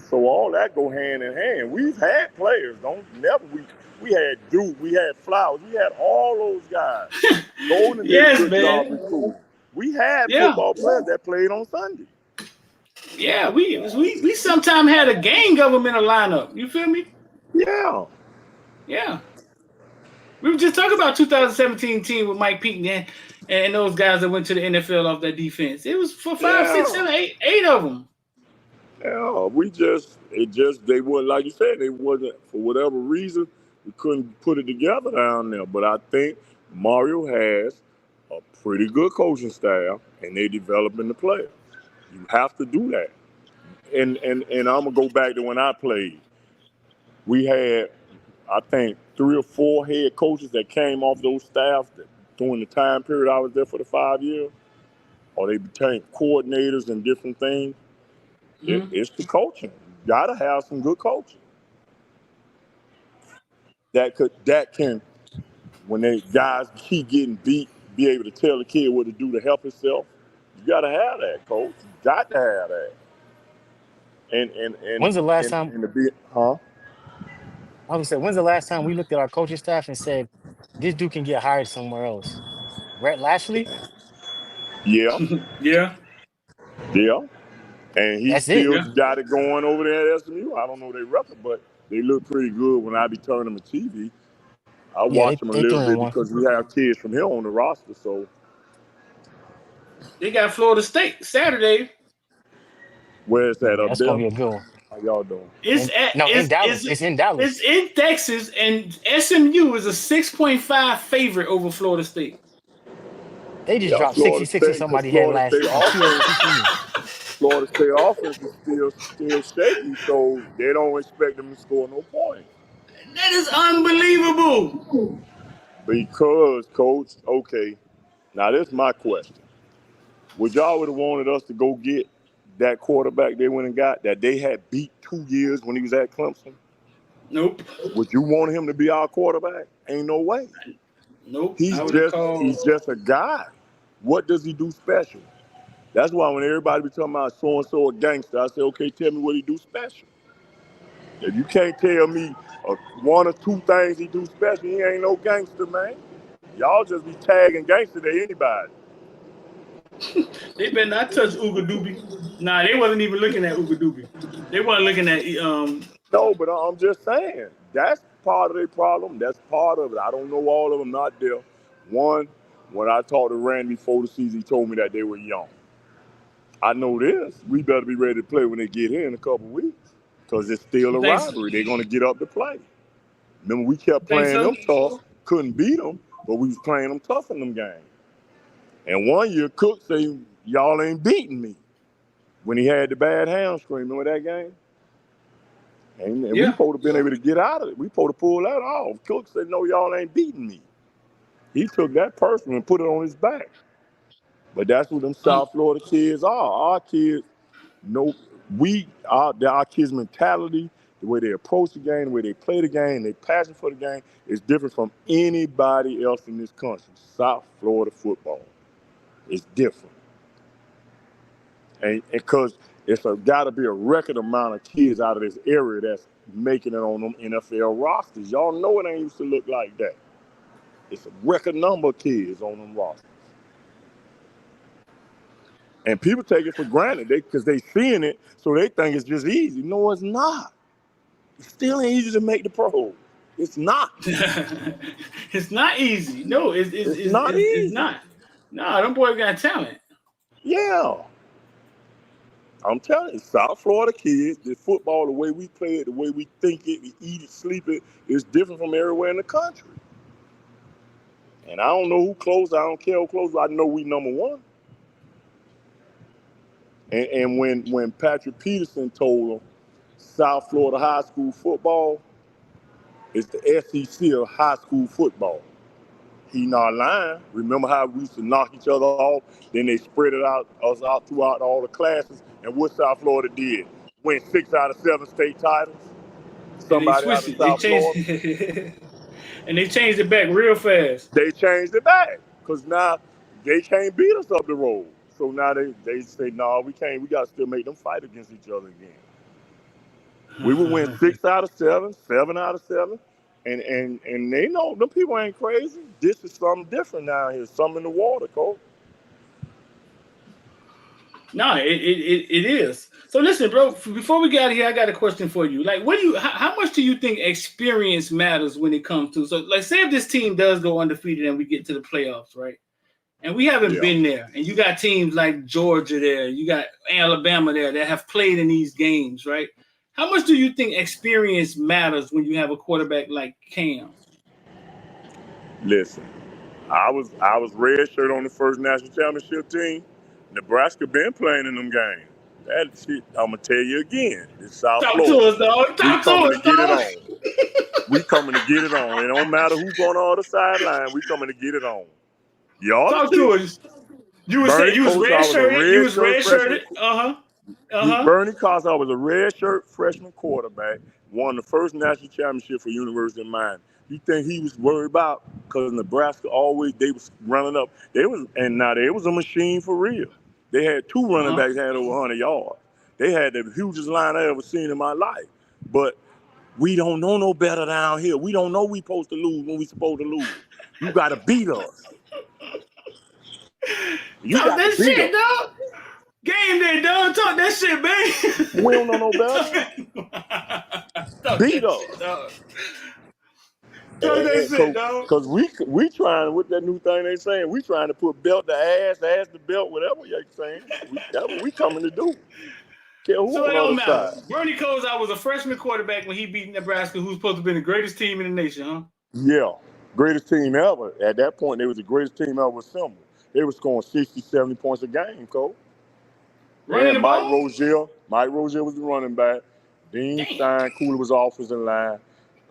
So all that go hand in hand. We've had players, we had Duke, we had Flowers, we had all those guys. Golden did a good job recruiting. We had football players that played on Sunday. Yeah, we sometimes had a gang government lineup. You feel me? Yeah. Yeah. We were just talking about 2017 team with Mike Pete and those guys that went to the NFL off that defense. It was for 5, 6, Yeah. 7, 8 of them. Yeah, they weren't, like you said, they wasn't, for whatever reason, we couldn't put it together down there. But I think Mario has a pretty good coaching staff, and they developing the players. You have to do that. And I'm gonna go back to when I played. We had, I think, 3 or 4 head coaches that came off those staffs during the time period I was there for the 5 years, or they became coordinators and different things. Mm-hmm. It's the coaching. You gotta have some good coaching that can, when they guys keep getting beat, be able to tell the kid what to do to help himself. You gotta have that, coach. You got to have that. And and and When's the last and, time? and to be, huh? I was gonna say, when's the last time we looked at our coaching staff and said, this dude can get hired somewhere else? Rhett Lashley? Yeah, Yeah, yeah. And he That's it. still yeah. got it going over there at SMU. I don't know their record, but they look pretty good when I be turning them to TV. I Yeah, watch them a they little 3 and bit 1. because we have kids from here on the roster. So They got Florida State Saturday. where's that Yeah, up that's gonna there? be a good one. How y'all doing? It's And at no, in Dallas. It's in Dallas. it's in Texas, and SMU is a 6.5 favorite over Florida State. They just Yeah, dropped Florida 66 on State, because somebody head last on TCU. Florida State offense is still shaky, so they don't expect them to score no points. That is unbelievable. Because, coach, okay, now this is my question. Would y'all would have wanted us to go get that quarterback they went and got that they had beat 2 years when he was at Clemson? Nope. Would you want him to be our quarterback? Ain't no way. Nope. He's I would have just called. he's just a guy. What does he do special? That's why when everybody be talking about so and so a gangster, I say, okay, tell me what he do special. If you can't tell me 1 or 2 things he do special, he ain't no gangster, man. Y'all just be tagging gangster to anybody. They better not touch Ooga Dooby. Nah, they wasn't even looking at Ooga Dooby. They weren't looking at No, but I'm just saying that's part of their problem. That's part of it. I don't know all of them, not there. One, when I talked to Randy before the season, he told me that they were young. I know this. We better be ready to play when they get here in a couple of weeks because it's still a thanks. rivalry. They're going to get up to play. Remember, we kept Think playing so? them tough, couldn't beat them, but we was playing them tough in them games. And one year, Cook said, y'all ain't beating me when he had the bad hamstring. Remember that game? And we Yeah. supposed to been able to get out of it. We supposed to pull that off. Cook said, no, y'all ain't beating me. He took that personally and put it on his back. But that's what them Um, South Florida kids are. Our kids know our kids' mentality, the way they approach the game, the way they play the game, their passion for the game is different from anybody else in this country. South Florida football is different. And because it's got to be a record amount of kids out of this area that's making it on them NFL rosters. Y'all know it ain't used to look like that. It's a record number of kids on them rosters. And people take it for granted because they seeing it, so they think it's just easy. No, it's not. It still ain't easy to make the pros. It's not. it's not easy. No, It's not it's easy. not. No, them boys got talent. Yeah. I'm telling you, South Florida kids, the football, the way we play it, the way we think it, we eat it, sleep it, is different from everywhere in the country. And I don't know who close. I don't care who close. I know we number one. And when Patrick Peterson told them South Florida high school football is the SEC of high school football, he not lying. Remember how we used to knock each other off? Then they spread it us out throughout all the classes. And what South Florida did? Win 6 out of 7 state titles. And they Somebody out switched of it. They South changed Florida. and they changed it back real fast. They changed it back because now they can't beat us up the road. So now they say, no, we can't. We got to still make them fight against each other again. We would win 6 out of 7, 7 out of 7. And they know them people ain't crazy. This is something different now here. Something in the water, Cole. No, it is. So listen, bro. Before we get out of here, I got a question for you. Like, what do you? How much do you think experience matters when it comes to? So, like, say if this team does go undefeated and we get to the playoffs, right? And we haven't been there, and you got teams like Georgia there, you got Alabama there that have played in these games, right? How much do you think experience matters when you have a quarterback like Cam? Listen, I was red shirt on the first national championship team. Nebraska been playing in them games. That shit, I'm gonna tell you again. It's South Talk to Florida. us, dog. We Talk to coming us, to get it dog. on. We coming to get it on. It don't matter who's on the other sideline. We coming to get it on. You ought to Talk see. to us. You was Bernie saying you was Kosar red was a shirted. You red was shirt red freshman. shirted. Uh-huh. Bernie Kosar was a red shirt freshman quarterback. Won the first national championship for University of Miami. You think he was worried about? Because Nebraska always they was running up. They was a machine for real. They had two running backs that had over 100 yards. They had the hugest line I ever seen in my life. But we don't know no better down here. We don't know we supposed to lose when we supposed to lose. You got to beat us. You Talk got to that beat shit, us. dog. Game day, dog. Talk that shit, man. We don't know no better. Talk Beat that us. shit, dog. Talk that shit, dog. Because we trying, with that new thing they saying, we trying to put belt to ass to belt, whatever you're saying. That's what we coming to do. Care who So on it the don't other matter. side. Bernie Kosar was a freshman quarterback when he beat Nebraska, who's supposed to be the greatest team in the nation, huh? Yeah. Greatest team ever. At that point, they was the greatest team ever assembled. They were scoring 60, 70 points a game, Cole. Running the Mike ball? Rozier. Mike Rozier was the running back. Dean Damn. Steinkuhler was offensive line.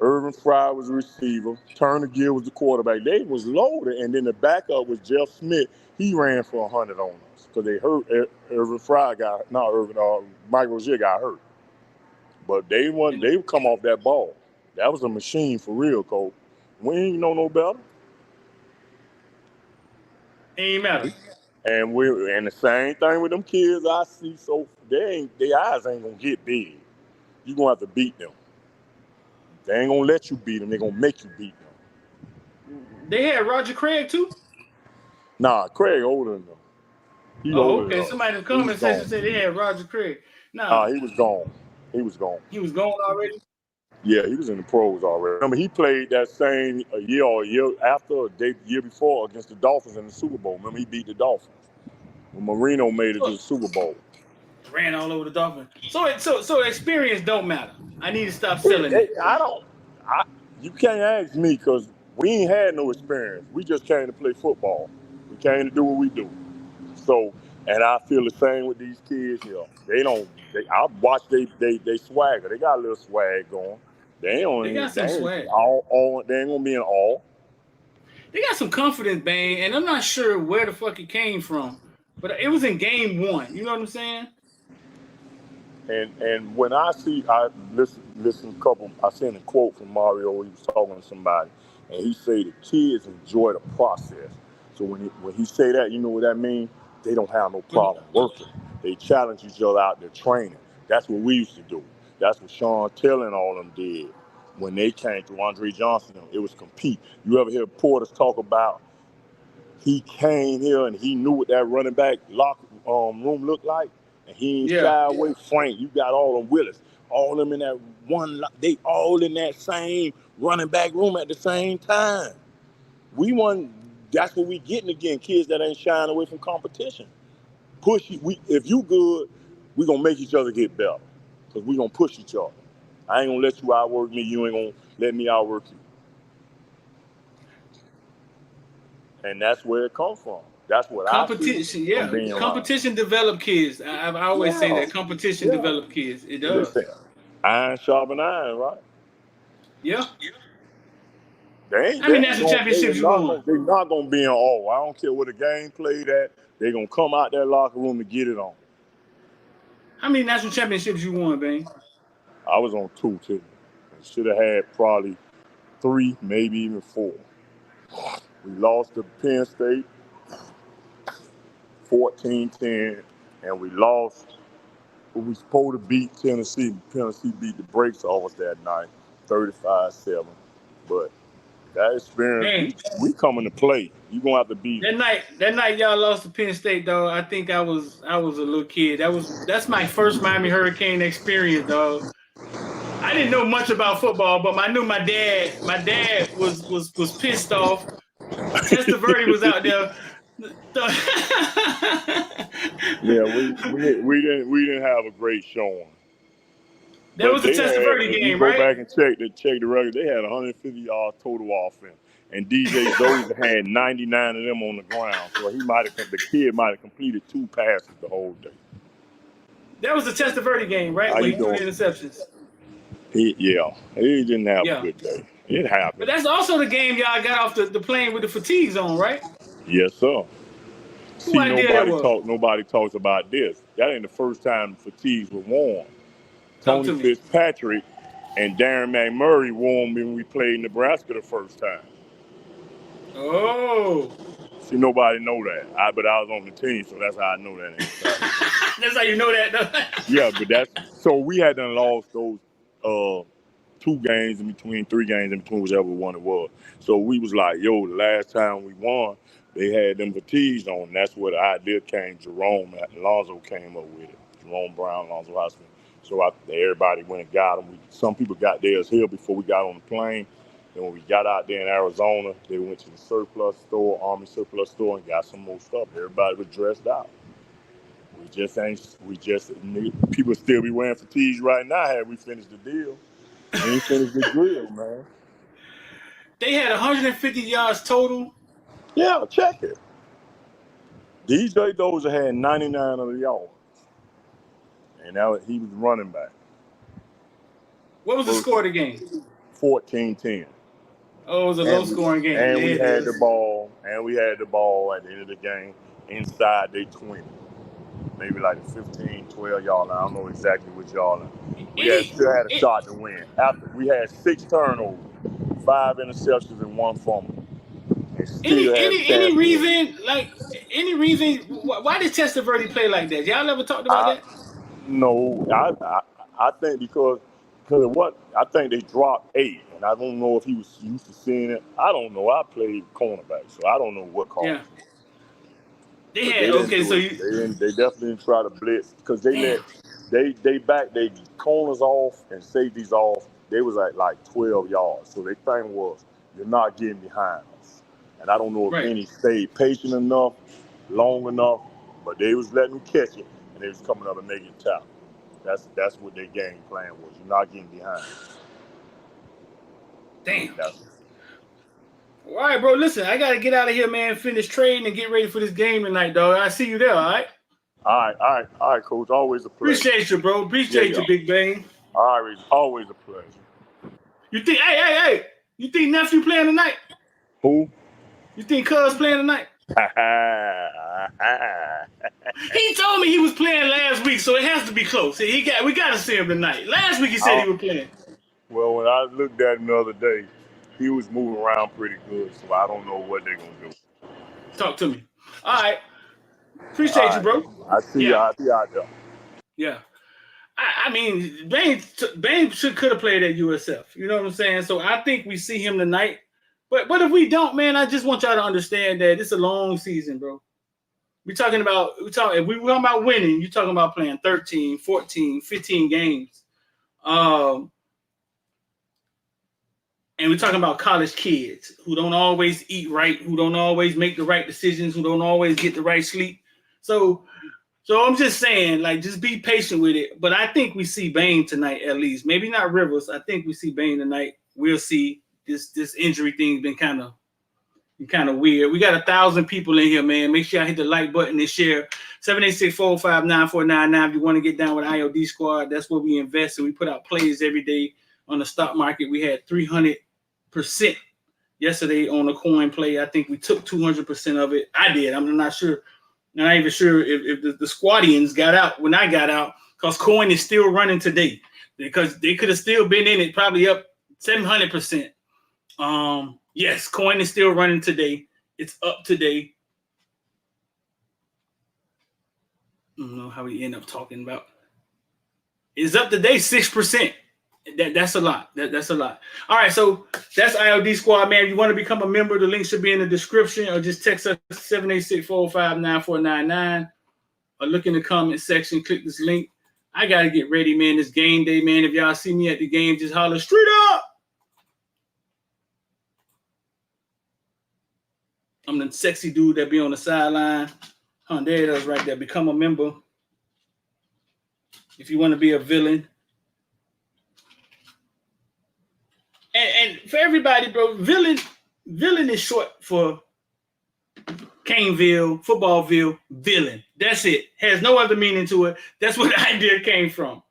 Irvin Fry was the receiver. Turner Gill was the quarterback. They was loaded, and then the backup was Jeff Smith. He ran for 100 on us because they hurt. Irvin Fry got not Irvin. Mike Rozier got hurt, but they come off that ball. That was a machine for real, Cole. We ain't know no better. Ain't matter. And the same thing with them kids I see. So their eyes ain't gonna get big. You gonna have to beat them. They ain't gonna let you beat them. They gonna make you beat them. They had Roger Craig too. Nah, Craig older than them. He Oh, older okay. than Somebody in the us. He was comment section gone. said they had Roger Craig. Nah, He was gone. He was gone. he was gone already. Yeah, he was in the pros already. Remember, he played that same year after, or year before against the Dolphins in the Super Bowl. Remember, he beat the Dolphins when Marino made it to the Super Bowl. Ran all over the Dolphins. So experience don't matter. I need to stop selling it. You can't ask me because we ain't had no experience. We just came to play football. We came to do what we do. So, and I feel the same with these kids here. I watch they swagger. They got a little swag going. They got some ain't swag. they ain't gonna be in awe. They got some confidence, man, and I'm not sure where the fuck it came from, but it was in game one. You know what I'm saying? And when I listen a couple, I seen a quote from Mario. He was talking to somebody, and he said the kids enjoy the process. So when he say that, you know what that means? They don't have no problem working. They challenge each other out there training. That's what we used to do. That's what Sean Taylor and all them did when they came through. Andre Johnson, it was compete. You ever hear Porters talk about he came here and he knew what that running back locker room looked like? And he ain't shy away. Frank, you got all them Willis, all them in that one. They all in that same running back room at the same time. That's what we getting again. Kids that ain't shying away from competition. If you good, we gonna make each other get better. Cause we gonna push each other. I ain't gonna let you outwork me. You ain't gonna let me outwork you. And that's where it comes from. That's what Competition, I see from being competition develop kids. I always say that competition develop kids. It does. Listen, iron sharpen iron, right? Yeah. They How many national championships you won? They're not gonna be in awe. I don't care what the game played at. They're gonna come out that locker room to get it on. How many national championships you won, Bang? I was on 2 too. Should have had probably 3, maybe even 4. We lost to Penn State 14-10, and we lost. We were supposed to beat Tennessee. Tennessee beat the brakes off us that night, 35-7. But that experience, Man, we coming to play. You gonna have to be. that night y'all lost to Penn State, dog. I think I was a little kid. That's my first Miami Hurricane experience, dog. I didn't know much about football, but I knew my dad was pissed off. Testaverde was out there. Yeah, we didn't have a great showing. That But was the they had, Testaverde if you game, go right? back and check the record, they had 150 yards total offense, and DJ Dozer had 99 of them on the ground. So the kid might have completed 2 passes the whole day. That was the Testaverde game, right? How Where you he threw the doing? interceptions. He didn't have a Yeah. good day. It But happened. that's also the game y'all got off the plane with the fatigues on, right? Yes, sir. Who See, idea that was? nobody talks about this. That ain't the first time fatigues were worn. Talk Tony to me. Fitzpatrick and Darren McMurray won when we played Nebraska the first time. Oh. See, nobody know that. But I was on the team, so that's how I know that ain't fact. That's how you know that, though. Yeah, but so we had done lost those 2 games in between, 3 games in between, whichever one it was. So we was like, yo, the last time we won, they had them fatigues on. And that's where the idea came. Jerome Alonzo came up with it. Jerome Brown, Alonzo Hospital. So everybody went and got them. Some people got theirs here before we got on the plane. And when we got out there in Arizona, they went to the surplus store, Army surplus store, and got some more stuff. Everybody was dressed out. People still be wearing fatigues right now had we finished the deal. We ain't finished the drill, man. They had 150 yards total. Yeah, check it. DJ Dozer had 99 of the yards. And he was running back. What was the score of the game? 14-10. Oh, it was a low-scoring game. And we had the ball at the end of the game inside their 20. Maybe like 15, 12 yard line. I don't know exactly which yard line. We still had a shot to win. After we had 6 turnovers, 5 interceptions, and 1 fumble. And still had a chance to win. Any reason why did Testaverde play like that? Y'all ever talked about that? No, I think because of what I think they dropped 8, and I don't know if he was used to seeing it. I don't know. I played cornerback, so I don't know what caused it. They But had they didn't okay, do so it. They definitely didn't try to blitz because they backed their corners off and safeties off. They was at like 12 yards. So their thing was, you're not getting behind us. And I don't know if any stayed patient enough, long enough, but they was letting them catch it, and they was coming up and making it tackle. That's what their game plan was. You're not getting behind us. Damn. All right, bro. Listen, I gotta get out of here, man. Finish trading and get ready for this game tonight, dog. I see you there. All right. All right, Coach. Always a pleasure. Appreciate you, bro. Appreciate you, Big Bang. Always a pleasure. You think? Hey! You think nephew playing tonight? Who? You think Cuz playing tonight? He told me he was playing last week, so it has to be close. We got to see him tonight. Last week he said he was playing. Well, when I looked at him the other day, he was moving around pretty good, so I don't know what they're going to do. Talk to me. All right. Appreciate you, bro. I see you out there. Yeah. I mean, Bane could have played at USF. You know what I'm saying? So I think we see him tonight. But if we don't, man, I just want y'all to understand that it's a long season, bro. If we're talking about winning, you're talking about playing 13, 14, 15 games. And we're talking about college kids who don't always eat right, who don't always make the right decisions, who don't always get the right sleep. So I'm just saying, like, just be patient with it. But I think we see Bane tonight at least. Maybe not Rivers. I think we see Bane tonight. We'll see. This injury thing's been kind of weird. We got 1,000 people in here, man. Make sure I hit the like button and share. 786-459-4499 if you want to get down with IOD Squad. That's where we invest, and we put out plays every day on the stock market. We had 300% yesterday on the coin play. I think we took 200% of it. I did. I'm not sure. I'm not even sure if the Squadians got out when I got out, because coin is still running today, because they could have still been in it, probably up 700%. Yes, coin is still running today. It's up today. I don't know how we end up talking about. It's up today 6%. That's a lot. That's a lot. All right, so that's IOD Squad, man. If you want to become a member, the link should be in the description, or just text us 786-405-9499, or look in the comment section, click this link. I got to get ready, man. This game day, man. If y'all see me at the game, just holler straight up. I'm the sexy dude that be on the sideline. There it is right there. Become a member if you want to be a villain. And for everybody, bro, villain is short for Caneville, Footballville, villain. That's it. Has no other meaning to it. That's where the idea came from.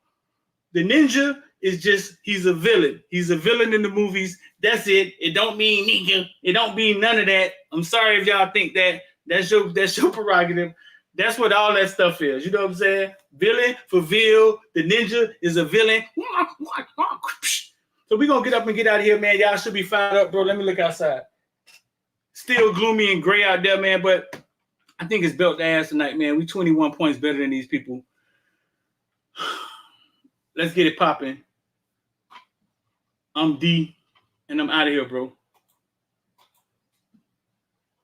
The ninja is just, he's a villain. He's a villain in the movies. That's it. It don't mean ninja. It don't mean none of that. I'm sorry if y'all think that. That's your prerogative. That's what all that stuff is. You know what I'm saying? Villain for Ville. The ninja is a villain. So we're going to get up and get out of here, man. Y'all should be fired up, bro. Let me look outside. Still gloomy and gray out there, man, but I think it's belt to ass tonight, man. We 21 points better than these people. Let's get it popping. I'm D, and I'm out of here, bro.